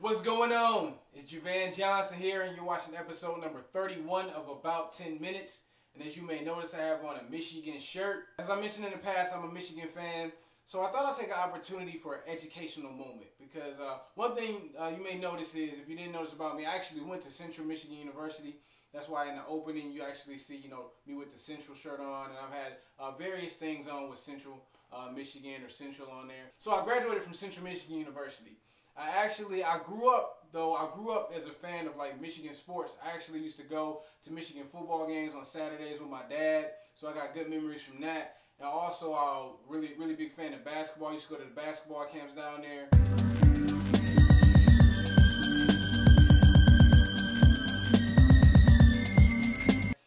What's going on? It's Javan Johnson here, and you're watching episode number 31 of About 10 Minutes. And as you may notice, I have on a Michigan shirt. As I mentioned in the past, I'm a Michigan fan, so I thought I'd take an opportunity for an educational moment. Because one thing you may notice is, if you didn't notice about me, I actually went to Central Michigan University. That's why in the opening you actually see, me with the Central shirt on, and I've had various things on with Central Michigan or Central on there. So I graduated from Central Michigan University. I grew up as a fan of like Michigan sports. I actually used to go to Michigan football games on Saturdays with my dad, so I got good memories from that. And also, really big fan of basketball. I used to go to the basketball camps down there.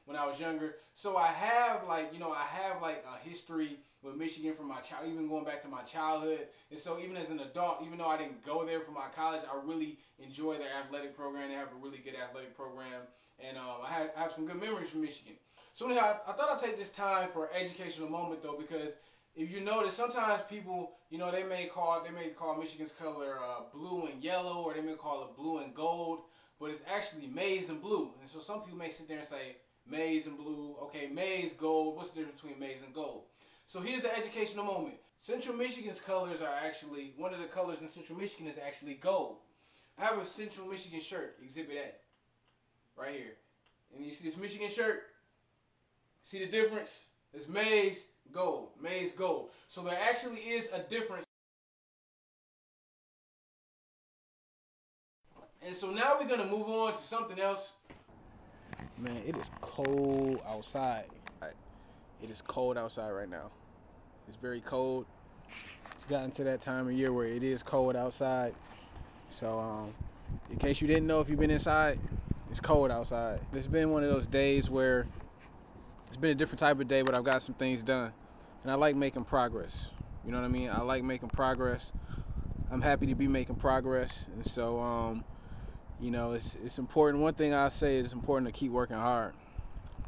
When I was younger, so I have a history with Michigan from my child, even going back to my childhood. And so even as an adult, even though I didn't go there for my college, I really enjoy their athletic program. They have a really good athletic program, and I have some good memories from Michigan. So anyhow, I thought I'd take this time for an educational moment though, because if you notice, sometimes people, they may call Michigan's color blue and yellow, or they may call it blue and gold, but it's actually maize and blue. And so some people may sit there and say, maize and blue, okay, maize, gold, what's the difference between maize and gold? So here's the educational moment. Central Michigan's colors are actually, one of the colors in Central Michigan is actually gold. I have a Central Michigan shirt, Exhibit A, right here. And you see this Michigan shirt? See the difference? It's maize, gold, maize, gold. So there actually is a difference. And so now we're going to move on to something else. Man, it is cold outside. It is cold outside right now. It's very cold. It's gotten to that time of year where it is cold outside. So, in case you didn't know, if you've been inside, it's cold outside. It's been one of those days where it's been a different type of day, but I've got some things done. And I like making progress. You know what I mean? I like making progress. I'm happy to be making progress. And so, it's important. One thing I say is it's important to keep working hard.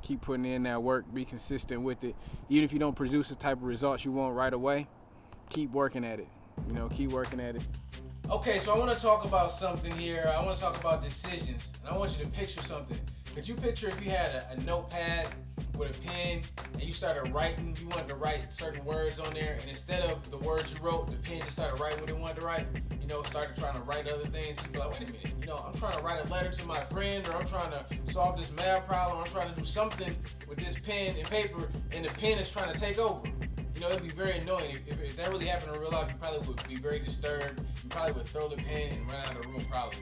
Keep putting in that work, be consistent with it. Even if you don't produce the type of results you want right away, keep working at it. Keep working at it. Okay, so I want to talk about something here. I want to talk about decisions. And I want you to picture something. Could you picture if you had a notepad with a pen and you started writing, you wanted to write certain words on there, and instead of the words you wrote, the pen just started writing what it wanted to write, started trying to write other things. You'd be like, wait a minute, I'm trying to write a letter to my friend, or I'm trying to solve this math problem, or I'm trying to do something with this pen and paper, and the pen is trying to take over. It'd be very annoying. If that really happened in real life, you probably would be very disturbed. You probably would throw the pen and run out of the room probably.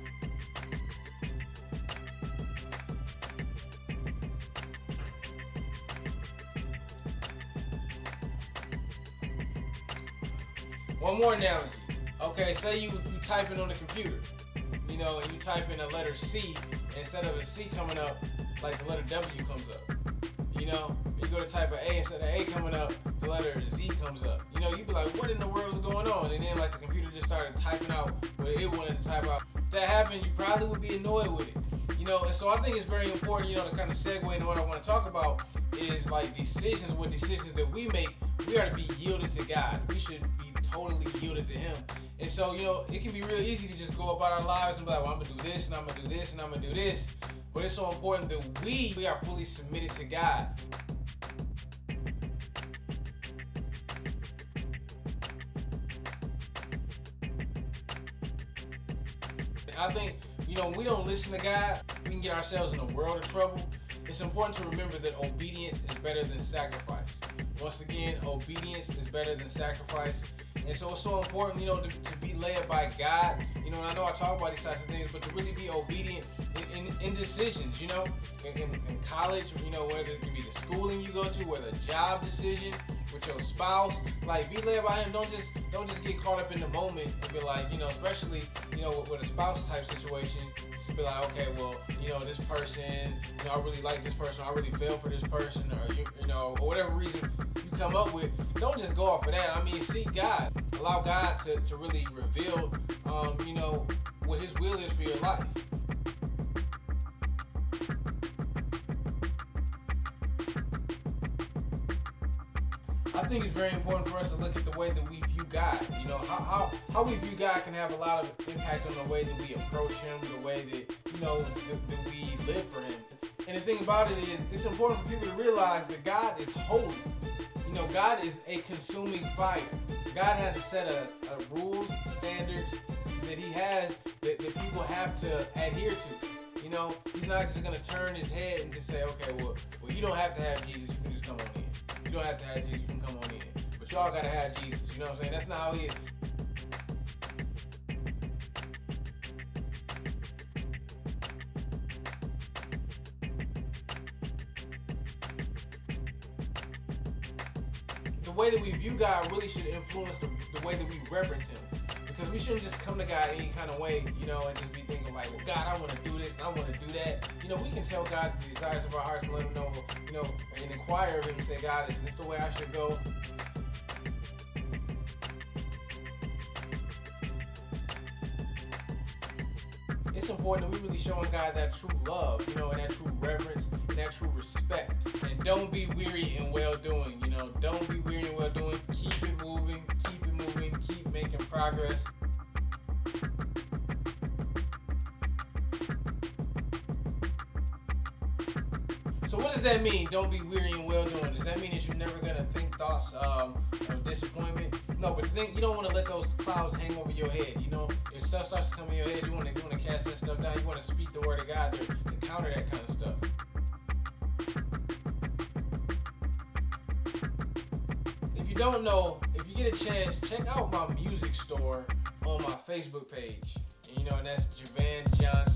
One more analogy. Okay, say you typing on the computer, and you type in a letter C, instead of a C coming up, like the letter W comes up. You go to type an A, instead of A coming up, the letter Z comes up. You'd be like, what in the world is going on? And then like the computer just started typing out what it wanted to type out. If that happened, you probably would be annoyed with it. And so I think it's very important, to kind of segue into what I want to talk about is like decisions. What decisions that we make, we are to be yielded to God. We should be totally yielded to Him. And so, it can be real easy to just go about our lives and be like, well, I'm going to do this, and I'm going to do this, and I'm going to do this. But it's so important that we are fully submitted to God. I think, when we don't listen to God, we can get ourselves in a world of trouble. It's important to remember that obedience is better than sacrifice. Once again, obedience is better than sacrifice. And so it's so important, to be led by God. And I know I talk about these types of things, but to really be obedient in decisions, in college, whether it can be the schooling you go to, whether a job decision with your spouse, like be led by Him. Don't just get caught up in the moment and be like, especially, with a spouse type situation, just be like, okay, well, this person, I really like this person, I really feel for this person, or or whatever reason you come up with. Don't just go off of that. Seek God. Allow God to really reveal, what His will is for your life. I think it's very important for us to look at the way that we view God. You know, how we view God can have a lot of impact on the way that we approach Him, the way that, you know, that we live for Him. And the thing about it is, it's important for people to realize that God is holy. You know, God is a consuming fire. God has a set of rules, standards that He has that people have to adhere to. You know, He's not just going to turn His head and just say, okay, well, you don't have to have Jesus, you can just come on in. You don't have to have Jesus, you can come on in. But y'all got to have Jesus, you know what I'm saying? That's not how He is. The way that we view God really should influence the way that we reverence Him. Because we shouldn't just come to God any kind of way, you know, and just be thinking like, well, God, I want to do this, and I want to do that. You know, we can tell God the desires of our hearts and let Him know, you know, and inquire of Him and say, God, is this the way I should go? It's important that we really showing God that true love, you know, and that true reverence, and that true respect. And don't be weary in well-doing, you know. Don't be weary in well-doing. Keep it moving, keep making progress. So what does that mean, don't be weary in well-doing? Does that mean that you're never going to think thoughts of disappointment? No, but you don't want to let those clouds hang over your head. You know, if stuff starts to come in your head, you want to cast that stuff down. You want to speak the word of God to counter that kind of stuff. If you don't know, if you get a chance, check out my music store on my Facebook page. And, you know, and that's Javan Johnson.